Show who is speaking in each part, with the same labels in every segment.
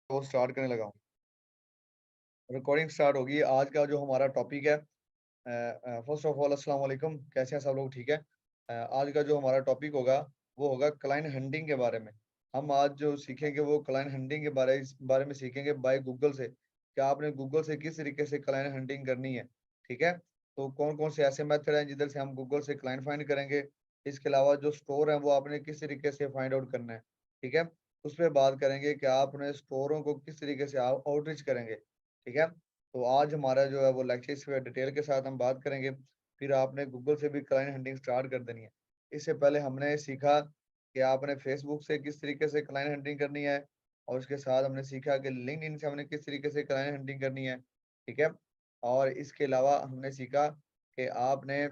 Speaker 1: वो स्टार्ट करने लगा हूँ। रिकॉर्डिंग स्टार्ट होगी। आज का जो हमारा टॉपिक है, फर्स्ट ऑफ ऑल अस्सलाम वालेकुम, कैसे हैं सब लोग? ठीक है। आज का जो हमारा टॉपिक होगा वो होगा क्लाइंट हंटिंग के बारे में। हम आज जो सीखेंगे वो क्लाइंट हंटिंग के बारे में सीखेंगे बाय गूगल से। क्या आपने गूगल से किस तरीके से क्लाइंट हंटिंग करनी है? ठीक है। तो कौन कौन से ऐसे मेथड हैं जिधर से हम गूगल से क्लाइंट फाइंड करेंगे? इसके अलावा जो स्टोर है वो आपने किस तरीके से फाइंड आउट करना है? ठीक है। उस पर बात करेंगे कि आपने स्टोरों को किस तरीके से आउटरीच करेंगे। ठीक है। तो आज हमारा जो है वो लेक्चर इस पे डिटेल के साथ हम बात करेंगे। फिर आपने गूगल से भी क्लाइंट हंटिंग स्टार्ट कर देनी है। इससे पहले हमने सीखा कि आपने फेसबुक से किस तरीके से क्लाइंट हंटिंग करनी है, और उसके साथ हमने सीखा कि लिंक्डइन से हमने किस तरीके से क्लाइंट हंटिंग करनी है। ठीक है। और इसके अलावा हमने सीखा कि आपने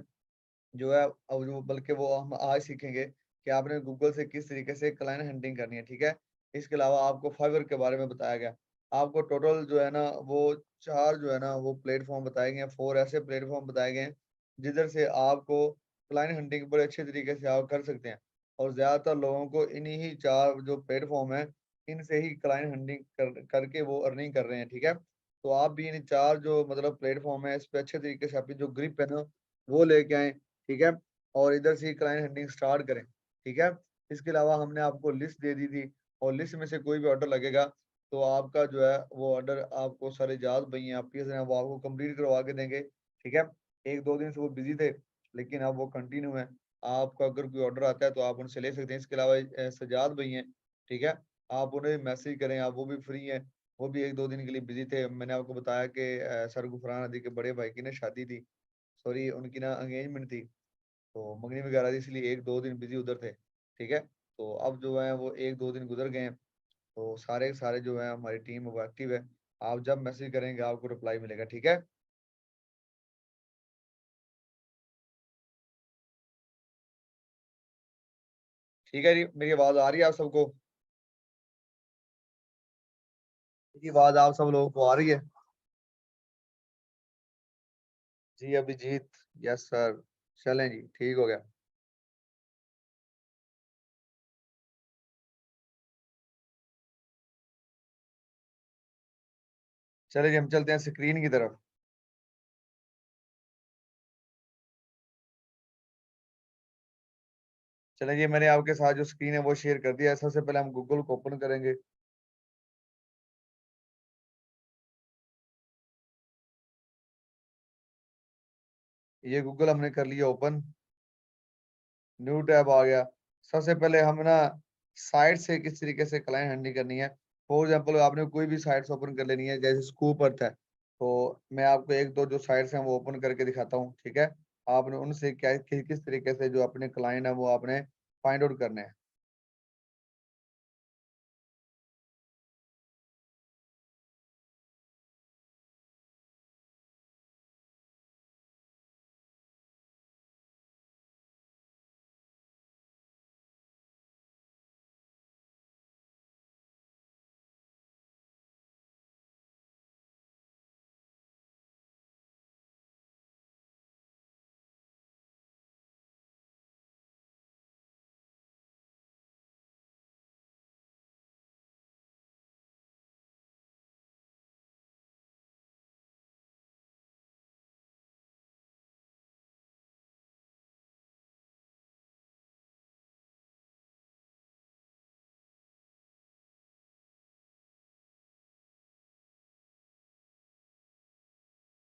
Speaker 1: जो है, अब जो बल्कि वो हम आज सीखेंगे कि आपने गूगल से किस तरीके से क्लाइंट हंटिंग करनी है। ठीक है। इसके अलावा आपको फाइवर के बारे में बताया गया। आपको टोटल जो है ना वो 4 जो है ना वो प्लेटफ़ॉर्म बताए गए हैं, 4 ऐसे प्लेटफ़ॉर्म बताए गए हैं, जिधर से आपको क्लाइंट हंटिंग बड़े अच्छे तरीके से आप कर सकते हैं। और ज़्यादातर लोगों को इन्हीं ही 4 जो प्लेटफ़ॉर्म हैं, इनसे ही क्लाइंट हंटिंग करके वो अर्निंग कर रहे हैं। ठीक है। तो आप भी इन 4 जो मतलब प्लेटफ़ॉर्म है, इस पे अच्छे तरीके से अपनी जो ग्रिप है ना, वो लेके आएँ। ठीक है। और इधर से ही क्लाइंट हंटिंग स्टार्ट करें। ठीक है। इसके अलावा हमने आपको लिस्ट दे दी थी, और लिस्ट में से कोई भी ऑर्डर लगेगा तो आपका जो है वो ऑर्डर आपको सर इजाज़ भैया हाफ़िज़ हैं वो आपको कंप्लीट करवा के देंगे। ठीक है। 1-2 दिन से वो बिज़ी थे, लेकिन अब वो कंटिन्यू है। आपका अगर कोई ऑर्डर आता है तो आप उनसे ले सकते हैं। इसके अलावा सज्जाद भई हैं, ठीक है? आप उन्हें मैसेज करें, आप वो भी फ्री हैं। वो भी 1-2 दिन के लिए बिज़ी थे। मैंने आपको बताया कि सर गुफ़रान अदी के बड़े भाई की ना शादी थी, सॉरी उनकी ना एंगेजमेंट थी। तो मंगनी वगैरह थी, इसलिए 1-2 दिन बिज़ी उधर थे। ठीक है? तो अब जो है वो 1-2 दिन गुज़र गए हैं, तो सारे के सारे जो हैं हमारी टीम वो एक्टिव है। आप जब मैसेज करेंगे आपको रिप्लाई मिलेगा। ठीक है? ठीक है जी, मेरी आवाज़ आ रही है आप सबको? मेरी आवाज़ आप सब लोगों को आ रही है? जी अभिजीत, यस सर। चलें जी, ठीक हो गया। चलिए जी हम चलते हैं स्क्रीन की तरफ। चलिए जी, मैंने आपके साथ जो स्क्रीन है वो शेयर कर दिया है। सबसे पहले हम गूगल को ओपन करेंगे। ये गूगल हमने कर लिया ओपन। न्यू टैब आ गया। सबसे पहले हम ना साइट से किस तरीके से क्लाइंट हैंडलिंग करनी है। फॉर एग्जांपल आपने कोई भी साइट्स ओपन कर लेनी है, जैसे स्कूप अर्थ है। तो मैं आपको 1-2 जो साइट्स हैं वो ओपन करके दिखाता हूँ, ठीक है? आपने उनसे क्या किस तरीके से जो अपने क्लाइंट है वो आपने फाइंड आउट करने हैं।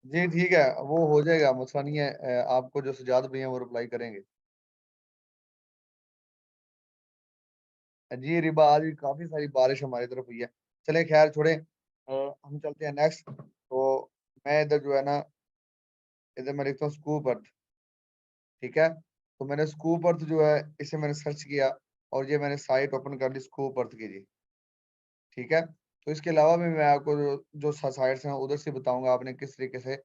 Speaker 1: जी, ठीक है, वो हो जाएगा, मसला नहीं है। आपको जो सजाद भैया वो रिप्लाई करेंगे। जी, रिबा आज भी काफ़ी सारी बारिश हमारी तरफ हुई है। चलें खैर छोड़ें, हम चलते हैं नेक्स्ट। तो मैं इधर जो है ना, इधर मैं लिखता हूँ स्कूप अर्थ, ठीक है? तो मैंने स्कूप अर्थ जो है, इसे मैंने सर्च किया, और ये मैंने साइट ओपन कर ली स्कूप अर्थ की जी, ठीक है? तो इसके अलावा भी मैं आपको जो साइट्स हैं उधर से बताऊँगा आपने किस तरीके से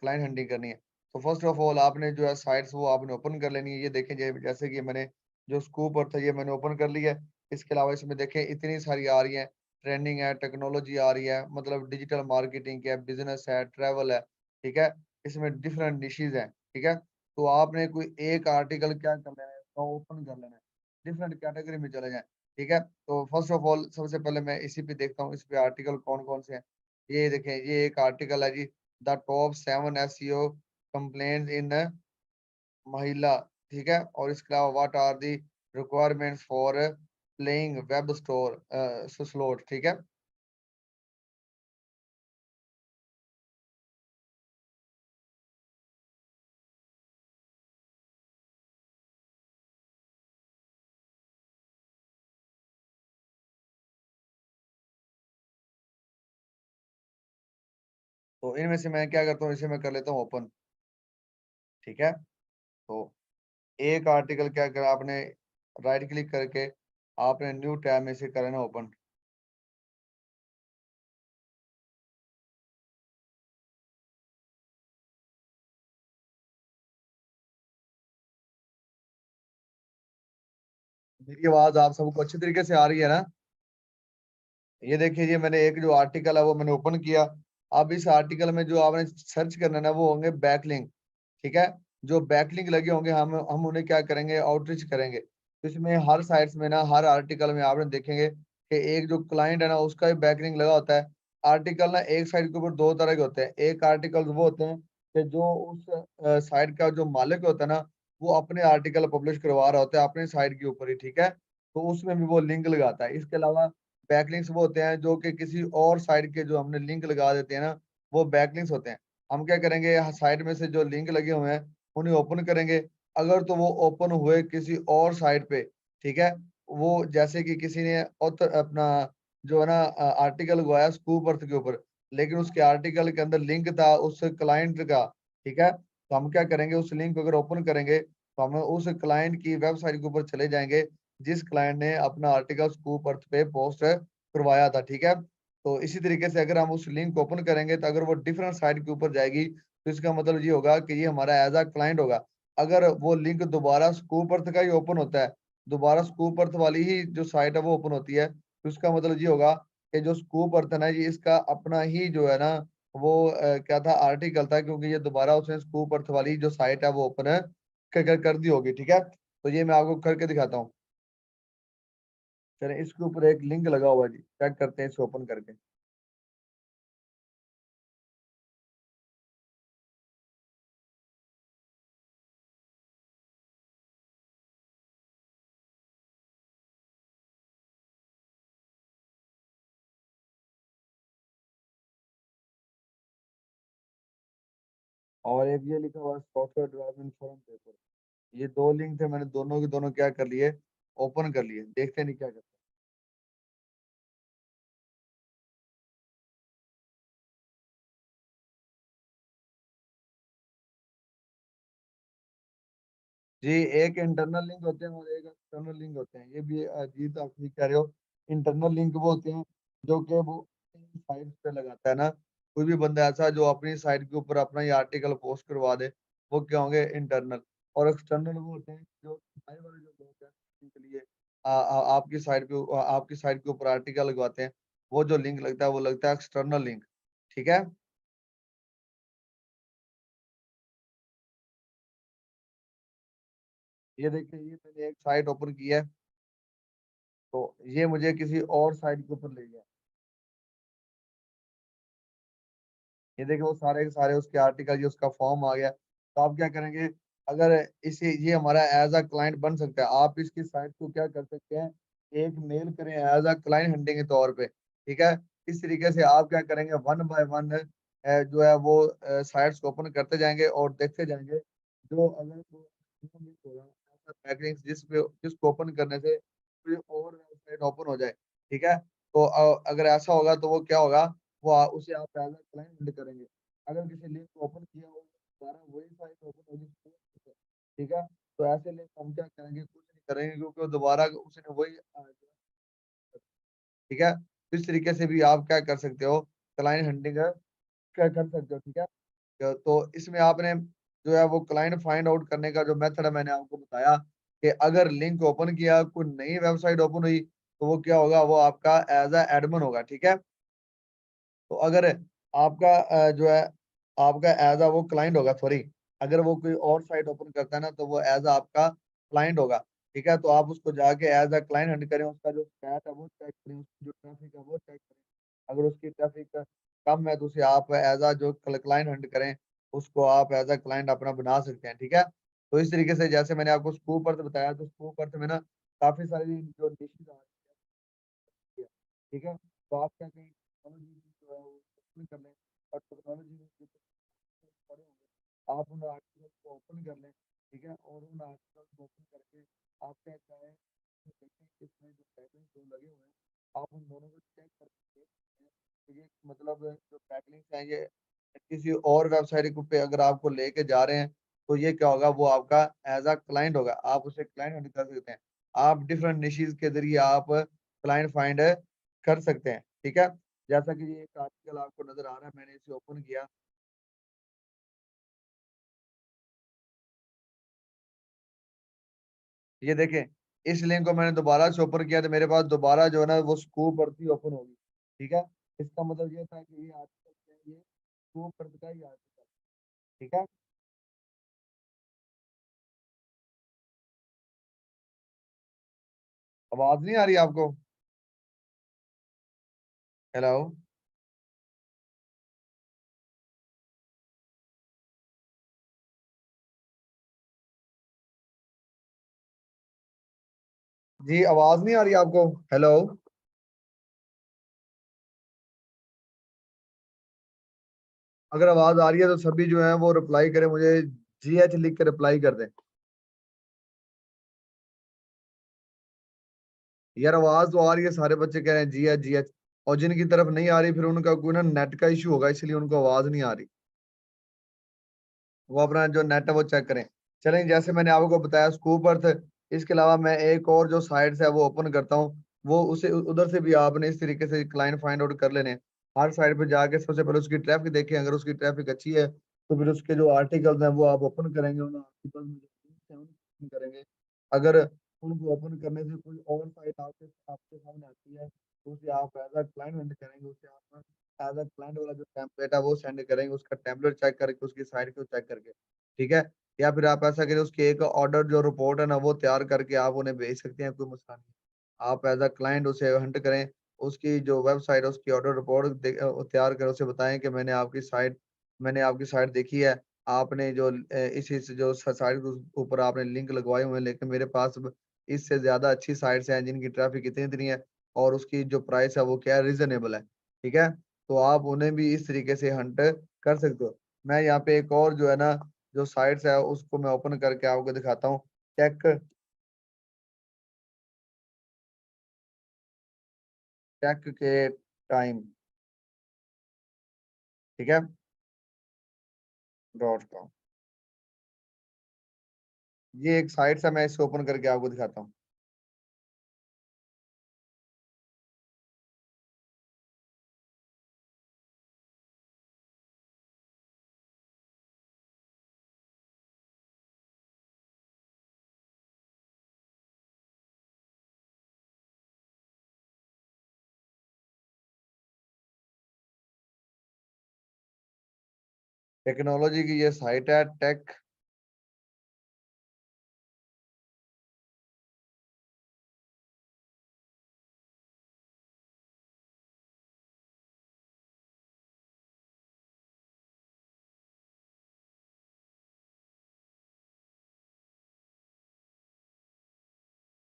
Speaker 1: क्लाइंट हंटिंग करनी है। तो फर्स्ट ऑफ ऑल आपने जो है साइट्स वो आपने ओपन कर लेनी है। ये देखें जैसे कि मैंने जो स्कूप अर्थ है ये मैंने ओपन कर लिया है। इसके अलावा इसमें देखें इतनी सारी आ रही हैं, ट्रेंडिंग है, टेक्नोलॉजी आ रही है, मतलब डिजिटल मार्केटिंग है, बिज़नेस है, ट्रैवल है, ठीक है? इसमें डिफरेंट निशेज़ हैं, ठीक है? तो आपने कोई एक आर्टिकल क्या कर लेना है, इसको ओपन कर लेना है, डिफरेंट कैटेगरी में चले जाएँ। ठीक है, तो फर्स्ट ऑफ ऑल सबसे पहले मैं इसी पे देखता हूँ, इस पे आर्टिकल कौन कौन से हैं। ये देखें, ये एक आर्टिकल है जी, the top 7 SEO complaints in महिला, ठीक है। और इसके अलावा what are the requirements for playing web store slot, ठीक है। तो इनमें से मैं क्या करता हूँ, इसे मैं कर लेता हूँ ओपन, ठीक है। तो एक आर्टिकल क्या करा आपने, राइट क्लिक करके आपने न्यू टैब में से करना ओपन। मेरी आवाज आप सबको अच्छी तरीके से आ रही है ना? ये देखिए, ये मैंने एक जो आर्टिकल है वो मैंने ओपन किया। अब इस आर्टिकल में जो आपने सर्च करना है ना, वो होंगे बैकलिंक, ठीक है। जो बैकलिंक लगे होंगे हम उन्हें क्या करेंगे, आउटरीच करेंगे। तो इसमें हर साइट्स में ना, हर आर्टिकल में आपने देखेंगे कि एक जो क्लाइंट है ना, उसका भी बैकलिंक लगा होता है। आर्टिकल ना एक साइट के ऊपर दो तरह के होते हैं। एक आर्टिकल वो होते हैं कि जो उस साइट का जो मालिक होता है ना, वो अपने आर्टिकल पब्लिश करवा रहा होता है अपने साइट के ऊपर ही, ठीक है। तो उसमें भी वो लिंक लगाता है। इसके अलावा बैकलिंक्स वो होते हैं जो कि किसी और साइट के जो हमने लिंक लगा देते हैं ना, वो बैकलिंक्स होते हैं। हम क्या करेंगे, साइट में से जो लिंक लगे हुए हैं उन्हें ओपन करेंगे। अगर तो वो ओपन हुए किसी और साइट पे, ठीक है, वो जैसे कि किसी ने author अपना जो है ना आर्टिकल लगाया स्कूप अर्थ के ऊपर, लेकिन उसके आर्टिकल के अंदर लिंक था उस क्लाइंट का, ठीक है। तो हम क्या करेंगे, उस लिंक को अगर ओपन करेंगे तो हम उस क्लाइंट की वेबसाइट के ऊपर चले जाएंगे जिस क्लाइंट ने अपना आर्टिकल स्कूप अर्थ पे पोस्ट करवाया था, ठीक है। तो इसी तरीके से अगर हम उस लिंक को ओपन करेंगे तो अगर वो डिफरेंट साइट के ऊपर जाएगी, तो इसका मतलब ये होगा कि ये हमारा एज अ क्लाइंट होगा। अगर वो लिंक दोबारा स्कूप अर्थ का ही ओपन होता है, दोबारा स्कूप अर्थ वाली ही जो साइट है वो ओपन होती है, तो इसका मतलब ये होगा कि जो स्कूप अर्थ है ना, ये इसका अपना ही जो है ना, वो क्या था, आर्टिकल था, क्योंकि ये दोबारा उसने स्कूप अर्थ वाली जो साइट है वो ओपन है कर दी होगी, ठीक है। तो ये मैं आपको करके दिखाता हूँ। चलिए, इसके ऊपर एक लिंक लगा हुआ है जी, चेक करते हैं इसे ओपन करके। और एक ये लिखा हुआ है सॉफ्टवेयर डेवलपमेंट फोरम पेपर। ये दो लिंक थे, मैंने दोनों के दोनों क्या कर लिए, ओपन कर लिए। देखते नहीं क्या करते। जी, एक इंटरनल लिंक होते हैं और एक एक्सटर्नल लिंक होते हैं। ये भी अजीत आप ठीक कह रहे हो। इंटरनल लिंक वो होते हैं जो कि वो साइट पे लगाता है ना, कोई भी बंदा ऐसा जो अपनी साइट के ऊपर अपना ये आर्टिकल पोस्ट करवा दे, वो क्या होंगे, इंटरनल। और एक्सटर्नल वो होते हैं जो बाहर वाले जो लोग हैं उनके लिए आपकी साइट के ऊपर आर्टिकल लगवाते हैं। वो जो लिंक लगता है वो लगता है एक्सटर्नल लिंक, ठीक है। ये देखिए, ये मैंने एक साइट ओपन की है, तो ये मुझे किसी और साइट के ऊपर ले गया। ये देखिए, वो सारे के सारे उसके आर्टिकल, ये उसका फॉर्म आ गया। तो आप क्या करेंगे, अगर इसे ये हमारा एज अ क्लाइंट बन सकता है, आप इसकी साइट को क्या कर सकते हैं, एक मेल करें एज अ क्लाइंट हंटिंग के तौर पे, ठीक है। इस तरीके से आप क्या करेंगे, वन बाय वन जो है वो साइट्स को ओपन करते जाएंगे और देखते जाएंगे। जो अगर वो link होगा, ऐसा बैकलिंक्स जिसको ओपन करने से कोई और वेबसाइट ओपन हो जाए, ठीक है। तो अगर ऐसा होगा तो वो क्या होगा, उसे आप एज अ क्लाइंट करेंगे। अगर किसी लिंक को ओपन किया हो, दोबारा वही साइट ओपन होगी, ठीक है। तो ऐसे लिंक हम क्या करेंगे, कुछ नहीं करेंगे, क्योंकि वो दोबारा उसने वही ठीक है। तो इस तरीके से भी आप क्या कर सकते हो, क्लाइंट हंटिंग क्या कर सकते हो, ठीक है। तो इसमें आपने जो है वो क्लाइंट फाइंड आउट करने का जो मेथड है मैंने आपको बताया, कि अगर लिंक ओपन किया, कोई नई वेबसाइट ओपन हुई, तो वो क्या होगा, वो आपका एज अ एडमिन होगा, ठीक है। तो अगर आपका जो है आपका एज अ वो क्लाइंट होगा, सॉरी, अगर वो कोई और साइट ओपन करता है ना, तो वो एज अ आपका क्लाइंट होगा। ठीक है। तो आप उसको जाके एज अ क्लाइंट हंट करें, उसका जो स्टैट है वो चेक करें, उसकी जो ट्रैफिक है वो चेक करें। अगर उसकी ट्रैफिक कम है तो उसे आप एज अ जो क्लाइंट हंट करें, उसको आप एज अ क्लाइंट अपना बना सकते हैं। ठीक है। तो इस तरीके से जैसे मैंने आपको स्कूप अर्थ बताया, तो स्कूप अर्थ में ना काफी सारी जो डिशेज आ रही है। ठीक है। तो आप क्या करें, टेक्नोलॉजी जो है वो ओपन कर लें, और टेक्नोलॉजी में जो पड़े होंगे आप उन आर्टिकल्स को ओपन कर लें। ठीक है। और उन आर्टिकल्स को ओपन करके आप क्या चाहें तो देखें इसमें जो पैटर्न जो लगे हुए हैं, आप उन दोनों को चेक करके तो ये मतलब जो बैकलिंक्स हैं ये किसी और वेबसाइट पे अगर आपको लेके जा रहे हैं, तो ये क्या होगा, वो आपका एज अ क्लाइंट होगा, आप उसे क्लाइंट कर सकते हैं। आप डिफरेंट निशीज के जरिए आप क्लाइंट फाइंड कर सकते हैं। ठीक है। जैसा कि ये एक आर्टिकल आपको नजर आ रहा है, मैंने इसे ओपन किया। ये देखें, इस लिंक को मैंने दोबारा से ओपन किया तो मेरे पास दोबारा जो है ना वो स्कूप पर ओपन होगी। ठीक है। इसका मतलब ये था कि ये आर्टिकल ये स्कूप पर का ही आर्टिकल। ठीक है। आवाज नहीं आ रही आपको? हेलो। जी, आवाज नहीं आ रही आपको? हेलो। अगर आवाज आ रही है तो सभी जो है वो रिप्लाई करें मुझे, GH लिख के रिप्लाई कर दें। यार आवाज तो आ रही है, सारे बच्चे कह रहे हैं GH GH। और जिनकी तरफ नहीं आ रही फिर उनका कोई ना नेट का इशू होगा, इसलिए उनको आवाज नहीं आ रही। वो अपना जो नेट है वो चेक करें। चलें, जैसे मैंने आपको बताया स्कूप अर्थ, इसके अलावा मैं एक और जो साइट्स है वो ओपन करता हूँ, वो उसे उधर से भी आपने इस तरीके से क्लाइंट फाइंड आउट कर लेने हैं। हर साइट पे जाके सबसे पहले उसकी ट्रैफिक देखें, अगर उसकी ट्रैफिक अच्छी है तो फिर उसके जो आर्टिकल्स हैं वो आप ओपन करेंगे, उन आर्टिकल्स में जो links हैं उनको open करेंगे। अगर उनको ओपन करने से कोई और साइट आपके आपके सामने आती है तो उसे आप एज अ क्लाइंट करेंगे, उसे आप एज अ क्लाइंट वाला जो टेम्पलेट है वो सेंड करेंगे, उसका टेम्पलेट चेक करके उसकी साइट को चेक करके। ठीक है। या फिर आप ऐसा करें, उसकी एक ऑर्डर जो रिपोर्ट है ना वो तैयार करके आप उन्हें भेज सकते हैं, कोई मसला नहीं। आप एज अ क्लाइंट उसे हंट करें, उसकी जो वेबसाइट है उसकी ऑर्डर रिपोर्ट तैयार कर उसे बताएं कि मैंने आपकी साइट देखी है, आपने जो इस जो साइट के ऊपर आपने लिंक लगवाए हुए हैं, लेकिन मेरे पास इससे ज्यादा अच्छी साइट्स हैं जिनकी ट्रैफिक इतनी इतनी है, और उसकी जो प्राइस है वो क्या है, रीजनेबल है। ठीक है। तो आप उन्हें भी इस तरीके से हंट कर सकते हो। मैं यहाँ पे एक और जो है ना जो साइट्स है उसको मैं ओपन करके आपको दिखाता हूँ। टेक टेक के टाइम। ठीक है। .com। ये एक साइट है, मैं इसे ओपन करके आपको दिखाता हूँ। टेक्नोलॉजी की ये साइट है, टेक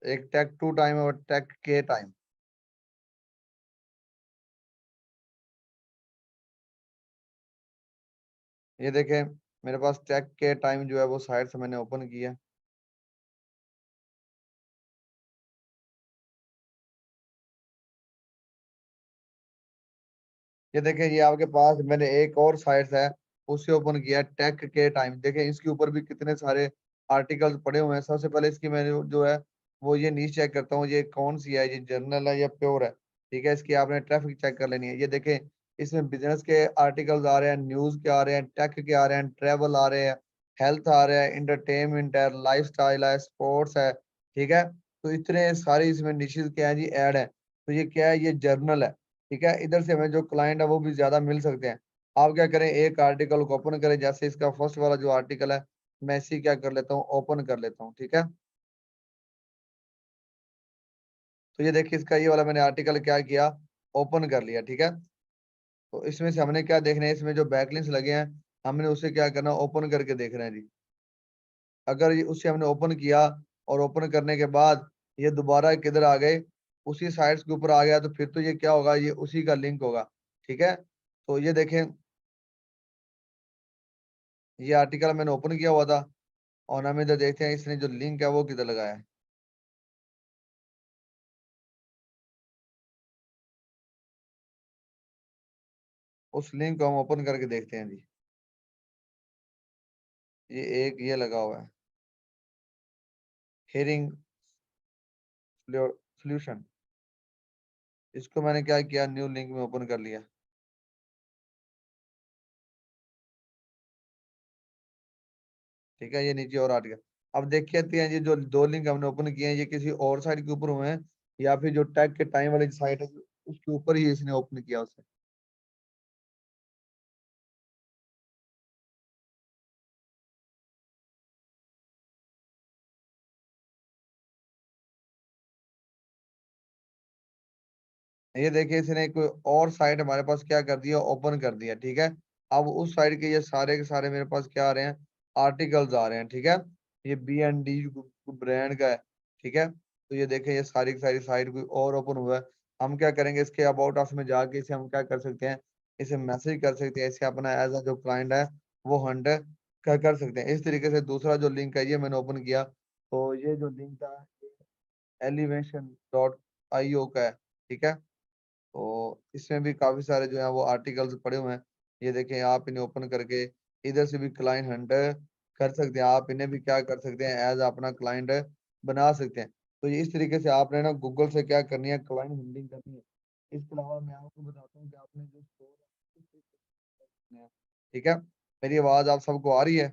Speaker 1: एक टेक टू टाइम और टेक के टाइम। ये देखें, मेरे पास टेक के टाइम जो है वो साइट से मैंने ओपन किया। ये देखें, ये आपके पास मैंने एक और साइट है उसे ओपन किया, टेक के टाइम। देखें इसके ऊपर भी कितने सारे आर्टिकल्स पड़े हुए हैं। सबसे पहले इसकी मैंने जो है वो ये नीच चेक करता हूँ, ये कौन सी है, ये जर्नल है या प्योर है। ठीक है। इसकी आपने ट्रैफिक चेक कर लेनी है। ये देखें, इसमें बिजनेस के आर्टिकल्स आ रहे हैं, न्यूज के आ रहे हैं, टेक के आ रहे हैं, ट्रेवल आ रहे हैं, हेल्थ आ रहे हैं, इंटरटेनमेंट है, लाइफ स्टाइल है, स्पोर्ट्स है। ठीक है। तो इतने सारे इसमें निशेज क्या है जी, ऐड है। तो ये क्या है, ये जर्नल है। ठीक है। इधर से हमें जो क्लाइंट है वो भी ज्यादा मिल सकते हैं। आप क्या करें, एक आर्टिकल को ओपन करें, जैसे इसका फर्स्ट वाला जो आर्टिकल है मैं इसी क्या कर लेता हूँ, ओपन कर लेता हूँ। ठीक है। तो ये देखिए इसका ये वाला मैंने आर्टिकल क्या किया, ओपन कर लिया, ठीक है। तो इसमें से हमने क्या देखना है, इसमें जो बैकलिंक्स लगे हैं हमने उसे क्या करना, ओपन करके देखना है जी। अगर ये उसे हमने ओपन किया और ओपन करने के बाद ये दोबारा किधर आ गए, उसी साइट्स के ऊपर आ गया, तो फिर तो ये क्या होगा, ये उसी का लिंक होगा, ठीक है। तो ये देखें, ये आर्टिकल मैंने ओपन किया हुआ था और हम इधर देखते हैं इसने जो लिंक है वो किधर लगाया है। उस लिंक को हम ओपन करके देखते हैं जी। ये एक ये लगा हुआ है, हेयरिंग सोल्यूशन। इसको मैंने क्या किया, न्यू लिंक में ओपन कर लिया, ठीक है। ये नीचे और आर्टिकल, अब देखते हैं ये जो दो लिंक हमने ओपन किए हैं ये किसी और साइट के ऊपर हुए हैं या फिर जो टैग के टाइम वाली साइट है उसके ऊपर ही इसने ओपन किया उसे। ये देखिए इसने कोई और साइट हमारे पास क्या कर दिया, ओपन कर दिया, ठीक है। अब उस साइट के ये सारे के सारे मेरे पास क्या आ रहे हैं, आर्टिकल्स आ रहे हैं, ठीक है। ये B&D ब्रांड का है, ठीक है। तो ये देखें ये सारी की सारी साइट कोई और ओपन हुआ है। हम क्या करेंगे, इसके अबाउट अस में जाके इसे हम क्या कर सकते हैं, इसे मैसेज कर सकते हैं, इसे अपना एज अ जो क्लाइंट है वो हंट कर सकते हैं। इस तरीके से दूसरा जो लिंक है ये मैंने ओपन किया, तो ये जो लिंक था elevation.io का है, ठीक है। तो इसमें भी काफी सारे जो है वो आर्टिकल्स पड़े हुए हैं। ये देखें, आप इन्हें ओपन करके इधर से भी क्लाइंट हंट कर सकते हैं, आप इन्हें भी क्या कर सकते हैं, एज अपना क्लाइंट बना सकते हैं। तो ये इस तरीके से आपने ना गूगल से क्या करनी है, क्लाइंट हंटिंग करनी है। इसके अलावा मैं आपको बताता हूँ कि आपने जो स्टोर है, ठीक है। मेरी आवाज आप सबको आ रही है?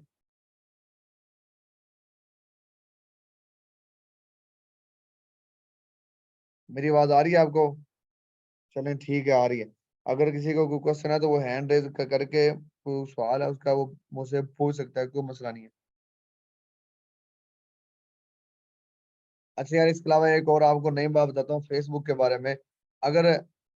Speaker 1: मेरी आवाज आ रही है आपको? चलें ठीक है, आ रही है। अगर किसी को कोई क्वेश्चन है तो वो हैंड रेज करके कोई सवाल है उसका वो मुझसे पूछ सकता है, कोई मसला नहीं है। अच्छा यार, इसके अलावा एक और आपको नई बात बताता हूँ फेसबुक के बारे में। अगर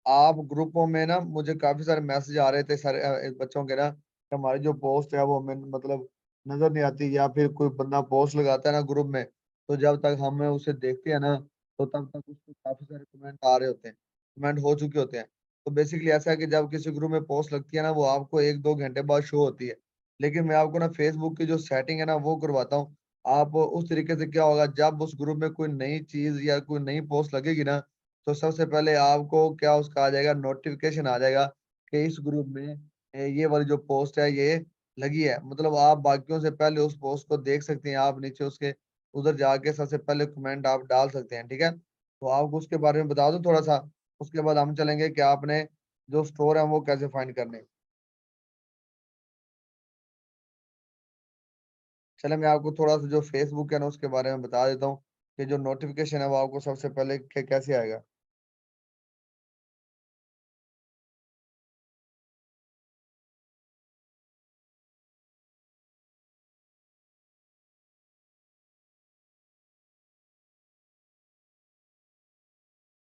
Speaker 1: आप ग्रुपों में ना, मुझे काफी सारे मैसेज आ रहे थे सारे बच्चों के ना कि हमारी जो पोस्ट है वो हमें मतलब नजर नहीं आती, या फिर कोई बंदा पोस्ट लगाता है ना ग्रुप में, तो जब तक हम उसे देखते हैं ना तो तब तक उसको काफी सारे कमेंट आ रहे होते हैं, कमेंट हो चुके होते हैं। तो बेसिकली ऐसा है कि जब किसी ग्रुप में पोस्ट लगती है ना वो आपको 1-2 घंटे बाद शो होती है। लेकिन मैं आपको ना फेसबुक की जो सेटिंग है ना वो करवाता हूँ। आप उस तरीके से क्या होगा, जब उस ग्रुप में कोई नई चीज या कोई नई पोस्ट लगेगी ना, तो सबसे पहले आपको क्या उसका आ जाएगा, नोटिफिकेशन आ जाएगा कि इस ग्रुप में ये वाली जो पोस्ट है ये लगी है। मतलब आप बाकियों से पहले उस पोस्ट को देख सकते हैं, आप नीचे उसके उधर जाके सबसे पहले कमेंट आप डाल सकते हैं, ठीक है। तो आपको उसके बारे में बता दूं थोड़ा सा, उसके बाद हम चलेंगे कि आपने जो स्टोर है वो कैसे फाइंड करने हैं। चले मैं आपको थोड़ा सा जो फेसबुक है ना उसके बारे में बता देता हूँ कि जो नोटिफिकेशन है वो आपको सबसे पहले कैसे आएगा।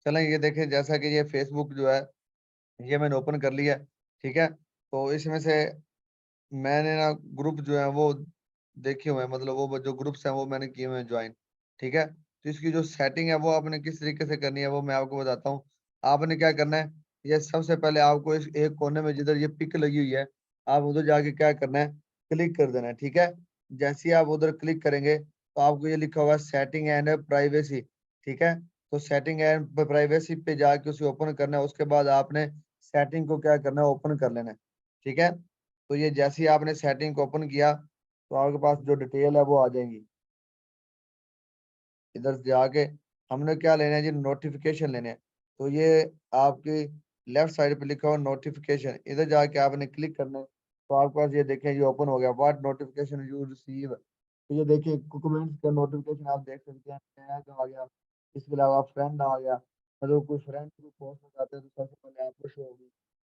Speaker 1: चलें ये देखें, जैसा कि ये फेसबुक जो है ये मैंने ओपन कर लिया है, ठीक है। तो इसमें से मैंने ना ग्रुप जो है वो देखे हुए हैं, मतलब वो जो ग्रुप्स हैं वो मैंने किए हुए हैं ज्वाइन, ठीक है। तो इसकी जो सेटिंग है वो आपने किस तरीके से करनी है वो मैं आपको बताता हूँ। आपने क्या करना है, ये सबसे पहले आपको इस एक कोने में जिधर ये पिक लगी हुई है, आप उधर जाके क्या करना है, क्लिक कर देना है, ठीक है। जैसे ही आप उधर क्लिक करेंगे तो आपको ये लिखा हुआ है सेटिंग एंड प्राइवेसी, ठीक है। तो सेटिंग एंड प्राइवेसी पे जाके उसे ओपन करना है, उसके बाद आपने सेटिंग को क्या करना है, ओपन कर लेना है, ठीक है। तो ये जैसे ही आपने सेटिंग को ओपन किया तो आपके पास जो डिटेल है वो आ जाएंगी। इधर से जाके हमने क्या लेना है जी, नोटिफिकेशन लेने हैं। तो ये आपकी लेफ्ट साइड पे लिखा हुआ नोटिफिकेशन, इधर जाके आपने क्लिक करना है। तो आपके पास ये देखें ये ओपन हो गया, व्हाट नोटिफिकेशन यू रिसीव। तो ये देखिए कमेंट्स का नोटिफिकेशन आप देख सकते हैं, टैग आ गया, इसके अलावा फ्रेंड आ गया। मतलब कोई फ्रेंड को पोस्ट लगाते हैं तो सबसे पहले आपको शो होगी,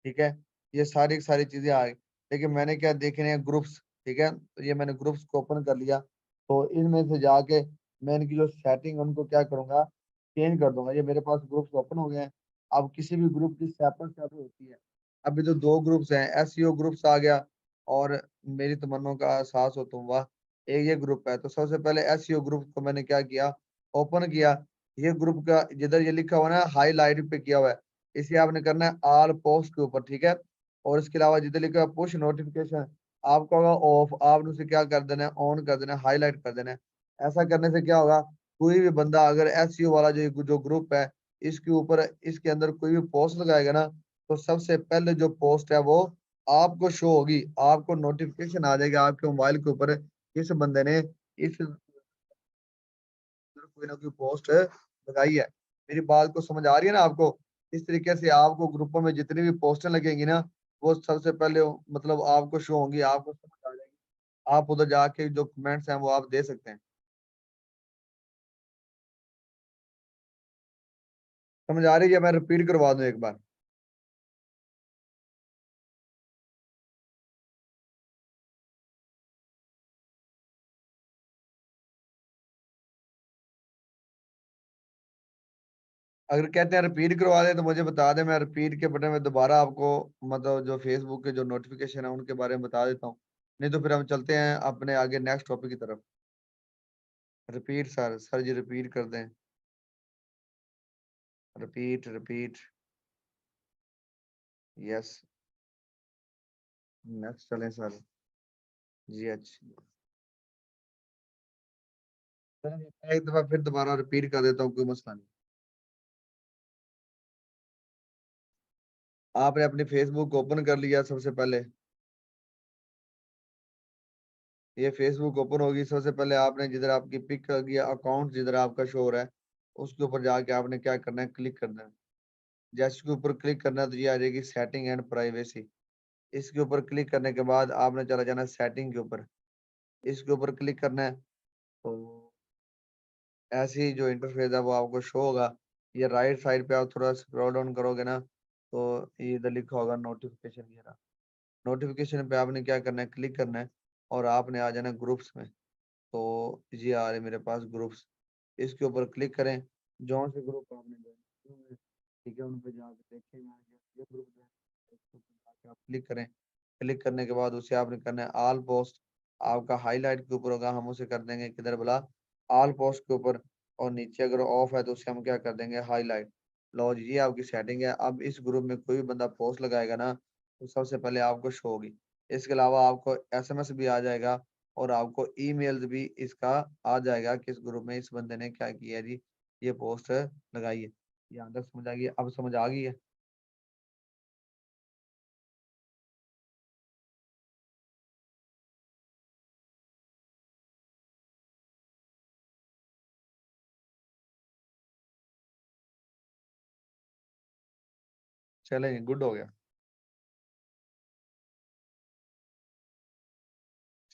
Speaker 1: ठीक है। ये सारी की सारी चीजें आ गई। लेकिन मैंने क्या देखने हैं, ग्रुप्स, ठीक है। तो ये मैंने ग्रुप्स को ओपन कर लिया, तो इनमें से जाके मैं इनकी जो सेटिंग उनको क्या करूंगा, चेंज कर दूंगा। ये मेरे पास ग्रुप्स ओपन हो गए हैं। अब किसी भी ग्रुप की सेपरेट सेपरेट होती है। अभी तो दो ग्रुप्स हैं, एसईओ ग्रुप्स आ गया और मेरी तमन्नों का एहसास हो तुम वाह, एक ये ग्रुप है। तो सबसे पहले एसईओ ग्रुप को मैंने क्या किया, ओपन किया। ये ग्रुप का जिधर ये लिखा हुआ है ना, हाईलाइट पे किया हुआ है, इसे आपने करना है ऑल पोस्ट के ऊपर, ठीक है। और इसके अलावा जिधर लिखा है पुश नोटिफिकेशन, आपका होगा ऑफ, आपने उसे क्या कर देना है, ऑन कर देना है, हाईलाइट कर देना है। ऐसा करने से क्या होगा, कोई भी बंदा अगर एसईओ वाला जो जो ग्रुप है, इसके ऊपर इसके अंदर कोई भी पोस्ट लगाएगा ना, तो सबसे पहले जो पोस्ट है वो आपको शो होगी, आपको नोटिफिकेशन आ जाएगा आपके मोबाइल के ऊपर, इस बंदे ने इस कोई ना कोई पोस्ट लगाई है। मेरी बात को समझ आ रही है ना आपको। इस तरीके से आपको ग्रुपों में जितनी भी पोस्टें लगेंगी ना, वो सबसे पहले मतलब आपको शो होंगी, आपको समझ आ जाएगी। आप उधर जाके जो कमेंट्स हैं वो आप दे सकते हैं। समझ आ रही है? मैं रिपीट करवा दूं एक बार। अगर कहते हैं रिपीट करवा दे तो मुझे बता दे, मैं रिपीट के बटन में दोबारा आपको मतलब जो फेसबुक के जो नोटिफिकेशन है उनके बारे में बता देता हूँ। नहीं तो फिर हम चलते हैं अपने आगे नेक्स्ट टॉपिक की तरफ। रिपीट सर, सर जी रिपीट कर दें। Repeat repeat. यस। नेक्स्ट चलें सर। जी अच्छा। चलें, एक दफा फिर दोबारा रिपीट कर देता हूँ, कोई मसला नहीं। आपने अपनी फेसबुक ओपन कर लिया सबसे पहले। ये फेसबुक ओपन होगी, सबसे पहले आपने जिधर आपकी पिक गया अकाउंट जिधर आपका शो हो रहा है, उसके ऊपर जाके आपने क्या करना है, क्लिक करना है। जैसे के ऊपर क्लिक करना है तो ये आ जाएगी सेटिंग एंड प्राइवेसी। इसके ऊपर क्लिक करने के बाद आपने चला जाना सेटिंग के ऊपर, इसके ऊपर क्लिक करना है। तो ऐसे ही जो इंटरफेस है वो आपको शो होगा। ये राइट साइड पे आप थोड़ा स्क्रॉल डाउन करोगे ना, तो ये इधर लिखा होगा नोटिफिकेशन वगैरह। नोटिफिकेशन पे आपने क्या करना है, क्लिक करना है और आपने आ जाना ग्रुप्स में। तो ये आ रहे मेरे पास ग्रुप्स, इसके ऊपर क्लिक करें। जौन से ग्रुप आपने join किए हुए हैं, ठीक है, उन पे जाके देखेंगे ये ग्रुप जो है, इसके ऊपर जाके आप क्लिक करें। क्लिक करने के बाद उसे आपने करना है ऑल पोस्ट, आपका हाईलाइट के ऊपर होगा, हम उसे कर देंगे किधर बोला, ऑल पोस्ट के ऊपर। और नीचे अगर ऑफ है तो उसे हम क्या कर देंगे, हाईलाइट। लो जी, ये आपकी सेटिंग है। अब इस ग्रुप में कोई भी बंदा पोस्ट लगाएगा ना, तो सबसे पहले आपको शो होगी। इसके अलावा आपको एसएमएस भी आ जाएगा और आपको ईमेल्स भी इसका आ जाएगा कि इस ग्रुप में इस बंदे ने क्या किया है जी, ये पोस्ट लगाई है। यहाँ तक समझ आ गई? अब समझ आ गई है? चलें, गुड हो गया।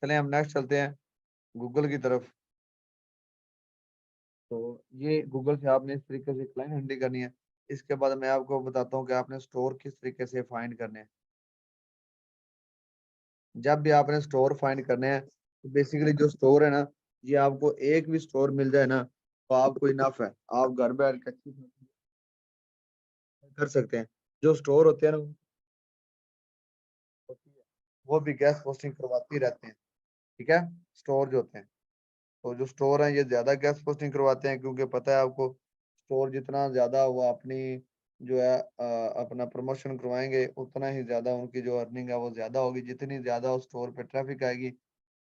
Speaker 1: चलें हम नेक्स्ट चलते हैं गूगल की तरफ। तो ये गूगल से आपने इस तरीके से क्लाइंट हैंडलिंग करनी है। इसके बाद मैं आपको बताता हूँ कि आपने स्टोर किस तरीके से फाइंड करने हैं। जब भी आपने स्टोर फाइंड करने हैं, तो बेसिकली जो स्टोर है ना, ये आपको एक भी स्टोर मिल जाए ना, तो आपको इनफ है। आप घर बैठ के अच्छी तरह कर सकते हैं। जो स्टोर होते हैं ना, होती है, वो भी गैस पोस्टिंग करवाती रहते हैं, ठीक है। स्टोर जो होते हैं, तो जो स्टोर हैं ये ज्यादा गैस पोस्टिंग करवाते हैं, क्योंकि पता है आपको, स्टोर जितना ज्यादा वो अपनी जो है अपना प्रमोशन करवाएंगे, उतना ही ज्यादा उनकी जो अर्निंग है वो ज्यादा होगी। जितनी ज्यादा उस स्टोर पे ट्रैफिक आएगी,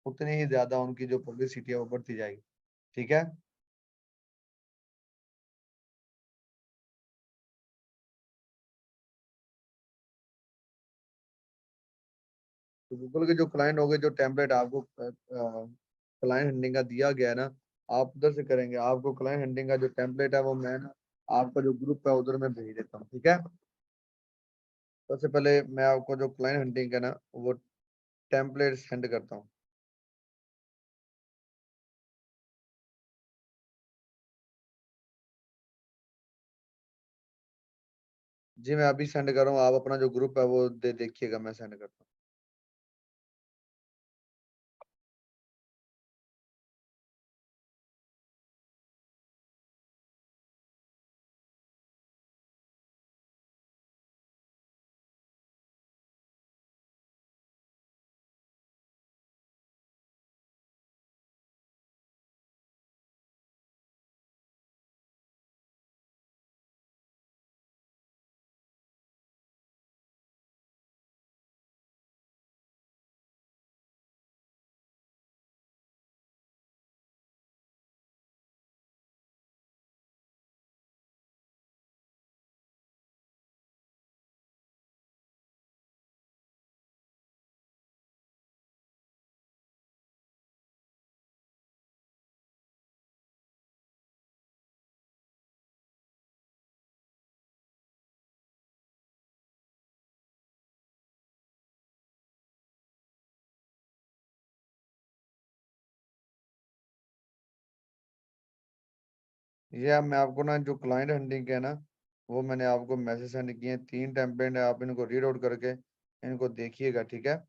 Speaker 1: उतनी ही ज्यादा उनकी जो पब्लिसिटी है वो बढ़ती जाएगी, ठीक है। तो गूगल के जो क्लाइंट हो गए, जो टेम्पलेट आपको क्लाइंट हैंडलिंग का दिया गया है ना, आप उधर से करेंगे। आपको क्लाइंट हैंडलिंग का जो टेम्पलेट है वो मैं ना आपका जो ग्रुप है उधर में भेज देता हूँ, ठीक है। सबसे पहले मैं आपको जो क्लाइंट हंटिंग है ना, वो टेम्पलेट सेंड करता हूँ। जी मैं अभी सेंड कर रहा हूँ, आप अपना जो ग्रुप है वो देखिएगा, मैं सेंड करता हूँ। ये अब मैं आपको ना जो क्लाइंट हंटिंग के है ना, वो मैंने आपको मैसेज सेंड किए हैं, 3 टेम्पलेट है, आप इनको रीड आउट करके इनको देखिएगा, ठीक है।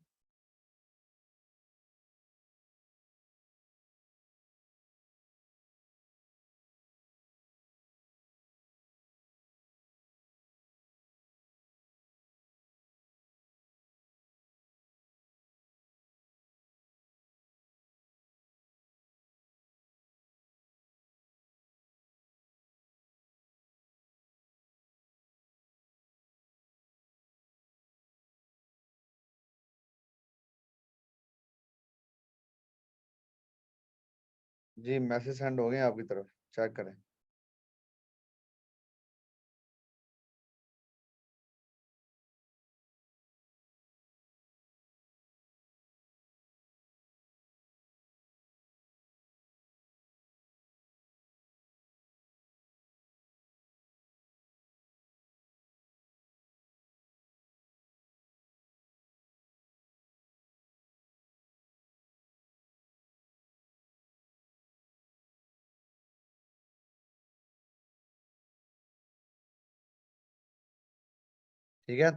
Speaker 1: जी मैसेज सेंड हो गए हैं आपकी तरफ, चेक करें। ठीक है,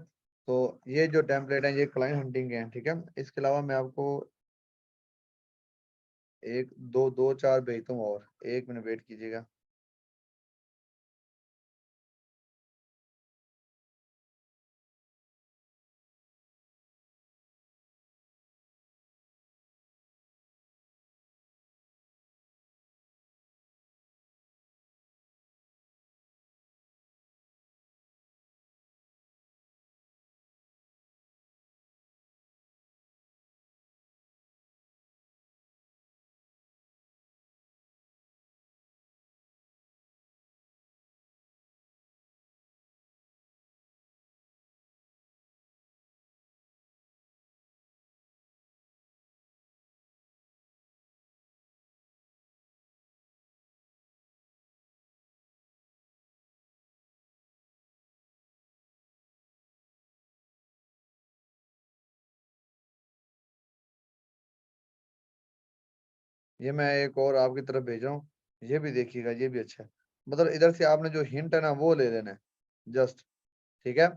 Speaker 1: तो ये जो टेम्पलेट है ये क्लाइंट हंटिंग के हैं, ठीक है। इसके अलावा मैं आपको एक दो दो चार भेजता हूँ, और 1 मिनट वेट कीजिएगा। ये मैं एक और आपकी तरफ भेज रहा हूँ, ये भी देखिएगा, ये भी अच्छा है। मतलब इधर से आपने जो हिंट है ना वो ले लेना है, जस्ट, ठीक है।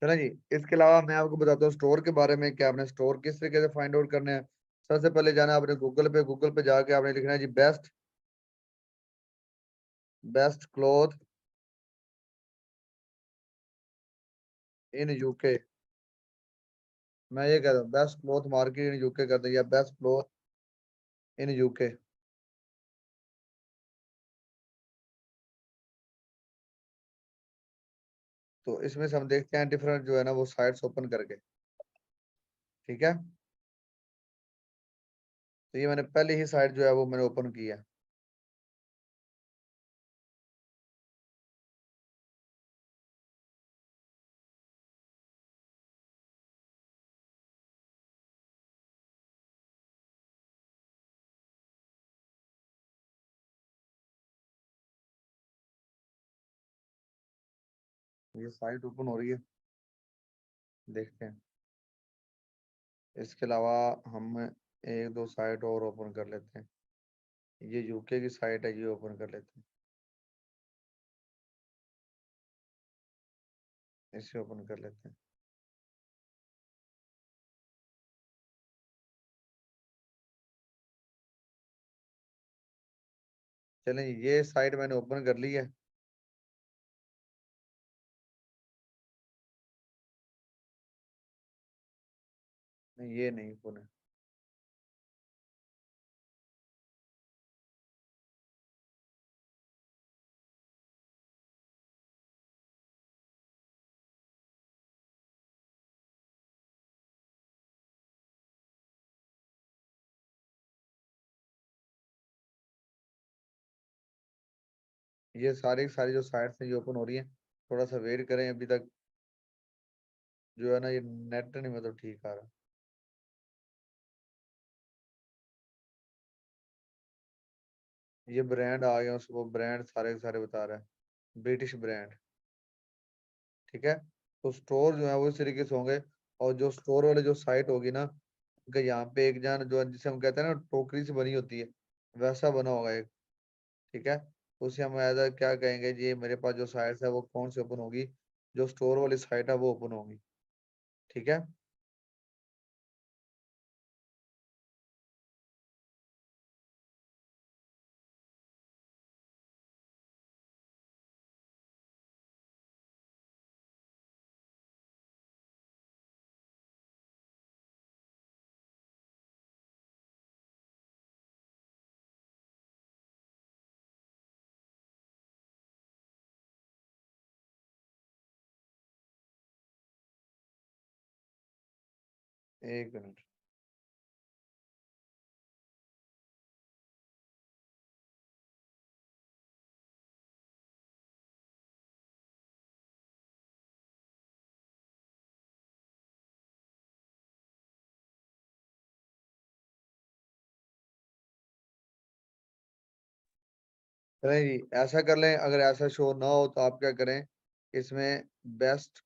Speaker 1: चलो जी, इसके अलावा मैं आपको बताता हूँ स्टोर के बारे में, कि आपने स्टोर किस तरीके से फाइंड आउट करने हैं। सबसे पहले जाना है आपने गूगल पे जाके आपने लिखना है जी बेस्ट क्लॉथ इन यूके। मैं ये कह रहा हूँ best cloth market in UK कर दिया, बेस्ट क्लॉथ इन यूके। तो इसमें से हम देखते हैं डिफरेंट जो है ना वो साइट्स ओपन करके, ठीक है। तो ये मैंने पहले ही साइट जो है वो मैंने ओपन की है। ये साइट ओपन हो रही है, देखते हैं। इसके अलावा हम एक दो साइट और ओपन कर लेते हैं। ये यूके की साइट है, ये ओपन कर लेते हैं, इसे ओपन कर लेते हैं। चलें, ये साइट मैंने ओपन कर ली है। नहीं ये नहीं ओपन है। ये सारी की सारी जो साइट्स हैं ये ओपन हो रही है। थोड़ा सा वेट करें, अभी तक जो है ना ये नेट नहीं मतलब ठीक आ रहा। ये ब्रांड आ गया, उसको ब्रांड सारे के सारे बता रहा है, ब्रिटिश ब्रांड। ठीक है, तो स्टोर जो है वो इस तरीके से होंगे। और जो स्टोर वाले जो साइट होगी ना, उनके यहाँ पे एक जान जो जिसे हम कहते हैं ना टोकरी से बनी होती है, वैसा बना होगा एक। ठीक है, तो उसे हम ऐसा क्या कहेंगे जी, मेरे पास जो साइट है वो कौन सी ओपन होगी, जो स्टोर वाली साइट है वो ओपन होगी। ठीक है, एक मिनट। चलें जी, ऐसा कर लें, अगर ऐसा शो ना हो तो आप क्या करें इसमें, बेस्ट।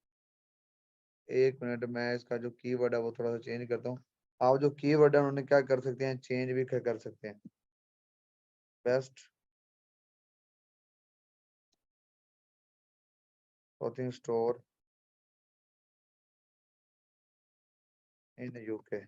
Speaker 1: एक मिनट, मैं इसका जो कीवर्ड है वो थोड़ा सा चेंज करता हूँ। आप जो कीवर्ड है उन्हें क्या कर सकते हैं, चेंज भी कर सकते हैं। Best clothing store in UK.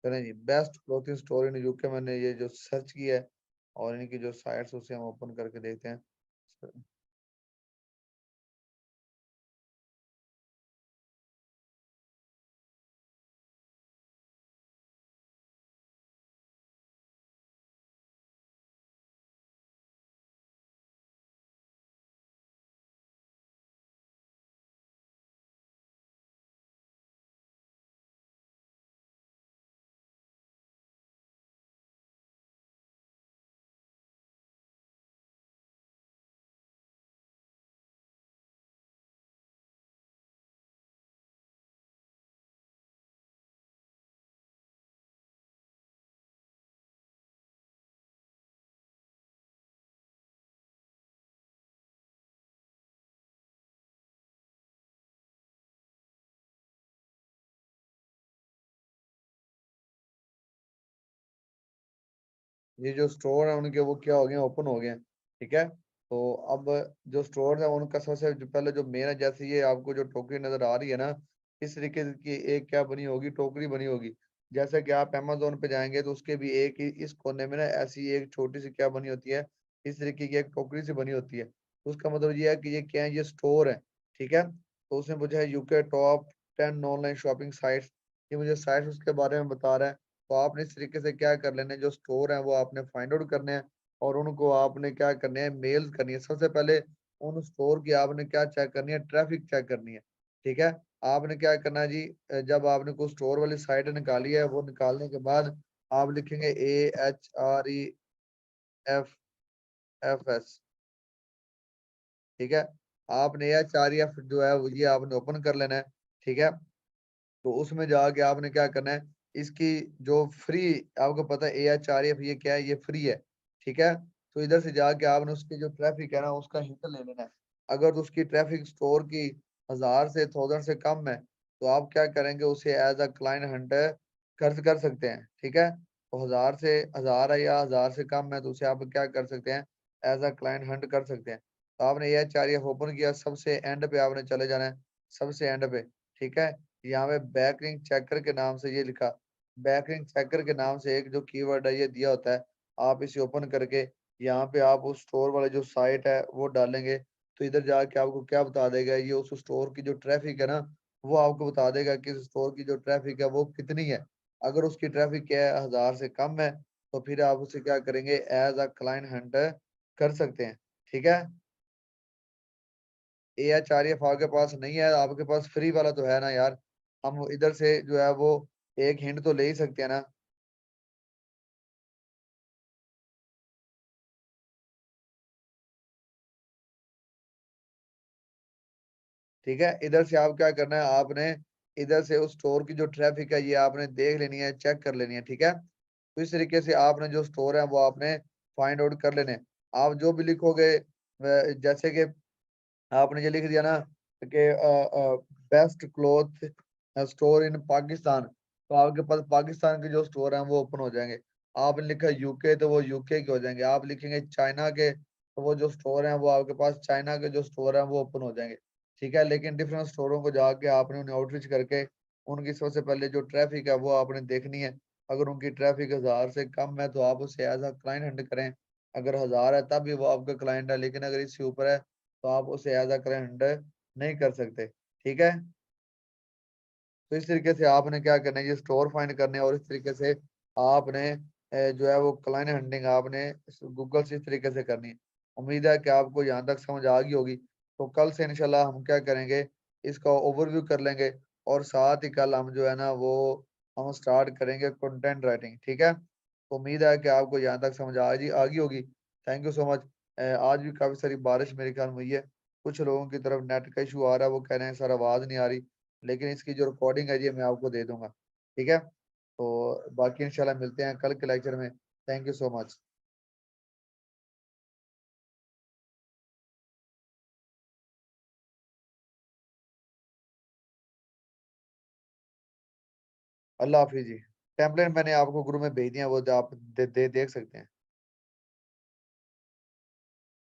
Speaker 1: चलें जी, best clothing store in UK, मैंने ये जो सर्च किया है और इनकी जो साइट्स उसे हम ओपन करके देखते हैं। ये जो स्टोर है उनके वो क्या हो गए, ओपन हो गए हैं। ठीक है, तो अब जो स्टोर है उनका सबसे जो पहले जो मेन है, जैसे ये आपको जो टोकरी नजर आ रही है ना, इस तरीके की एक क्या बनी होगी, टोकरी बनी होगी। जैसे कि आप अमेजोन पे जाएंगे तो उसके भी एक ही इस कोने में ना ऐसी एक छोटी सी क्या बनी होती है, इस तरीके की एक टोकरी सी बनी होती है। तो उसका मतलब ये है कि ये क्या है, ये स्टोर है। ठीक है, तो उसमें मुझे है UK top 10 online shopping sites, ये मुझे साइट्स उसके बारे में बता रहा है। तो आपने इस तरीके से क्या कर लेने, जो स्टोर है वो आपने फाइंड आउट करने हैं और उनको आपने क्या करने हैं, मेल करनी है। सबसे पहले उन स्टोर की आपने क्या चेक करनी है, ट्रैफिक चेक करनी है। ठीक है, आपने क्या करना है जी, जब आपने कोई स्टोर वाली साइट निकाली है, वो निकालने के बाद आप लिखेंगे AHREFFS। ठीक है, आपने AHREF जो है ये आपने ओपन कर लेना है। ठीक है, तो उसमें जाके आपने क्या करना है, इसकी जो फ्री, आपको पता है AHRF ये क्या है, ये फ्री है। ठीक है, तो इधर से जाके आपने उसकी जो ट्रैफिक है ना उसका हिंट ले लेना है। अगर तो उसकी ट्रैफिक स्टोर की 1000 से 1000 से कम है, तो आप क्या करेंगे, उसे एज अ क्लाइंट हंटर कर सकते हैं। ठीक है, तो 1000 से 1000 है या 1000 से कम है, तो उसे आप क्या कर सकते हैं, एज अ क्लाइंट हंट कर सकते हैं। तो आपने AHRF ओपन किया, सबसे एंड पे आपने चले जाना है, सबसे एंड पे। ठीक है, यहाँ पे बैकलिंक चेकर के नाम से ये लिखा, बैकलिंक चेकर के नाम से एक जो कीवर्ड है ये दिया होता है। आप इसे ओपन करके यहाँ पे आप उस स्टोर वाले जो साइट है वो डालेंगे, तो इधर जाके आपको क्या बता देगा, ये उस स्टोर की जो ट्रैफिक है ना, वो आपको बता देगा कि इस स्टोर की जो ट्रैफिक है वो कितनी है। अगर उसकी ट्रैफिक क्या है, 1000 से कम है, तो फिर आप उसे क्या करेंगे, एज अ क्लाइंट हंटर कर सकते हैं। ठीक है, AHRF आपके पास नहीं है, आपके पास फ्री वाला तो है ना यार, हम इधर से जो है वो एक हिंट तो ले ही सकते हैं ना। ठीक है, इधर से आप क्या करना है, आपने इधर से उस स्टोर की जो ट्रैफिक है ये आपने देख लेनी है, चेक कर लेनी है, ठीक है। तो इस तरीके से आपने जो स्टोर है वो आपने फाइंड आउट कर लेने। आप जो भी लिखोगे जैसे कि आपने ये लिख दिया ना कि best cloth store in Pakistan, तो आपके पास पाकिस्तान के जो स्टोर हैं वो ओपन हो जाएंगे। आपने लिखा यूके तो वो यूके के हो जाएंगे। आप लिखेंगे चाइना के तो वो जो स्टोर हैं वो आपके पास चाइना के जो स्टोर हैं वो ओपन हो जाएंगे, ठीक है। लेकिन डिफरेंट स्टोरों को जाके आपने उन्हें आउटरीच करके उनकी सबसे पहले जो ट्रैफिक है वो आपने देखनी है। अगर उनकी ट्रैफिक 1000 से कम है तो आप उसे एज अ क्लाइंट हैंडल करें। अगर 1000 है तब भी वो आपका क्लाइंट है, लेकिन अगर इससे ऊपर है तो आप उसे एज अ क्लाइंट नहीं कर सकते, ठीक है। तो इस तरीके से आपने क्या करना है, ये स्टोर फाइंड करने हैं और इस तरीके से आपने जो है वो क्लाइंट हंटिंग आपने गूगल से इस तरीके से करनी है। उम्मीद है कि आपको यहाँ तक समझ आ गई होगी। तो कल से इंशाल्लाह हम क्या करेंगे, इसका ओवरव्यू कर लेंगे और साथ ही कल हम जो है ना वो हम स्टार्ट करेंगे कंटेंट राइटिंग, ठीक है। तो उम्मीद है कि आपको यहाँ तक समझ आ गई होगी। Thank you so much. आज भी काफी सारी बारिश मेरे ख्याल में हुई है। कुछ लोगों की तरफ नेट का इशू आ रहा है, वो कह रहे हैं सर आवाज नहीं आ रही, लेकिन इसकी जो रिकॉर्डिंग है ये मैं आपको दे दूंगा, ठीक है। तो बाकी इंशाल्लाह मिलते हैं कल के लेक्चर में। Thank you so much. Allah हाफिज जी। टेम्पलेट मैंने आपको ग्रुप में भेज दिया, वो आप देख सकते हैं।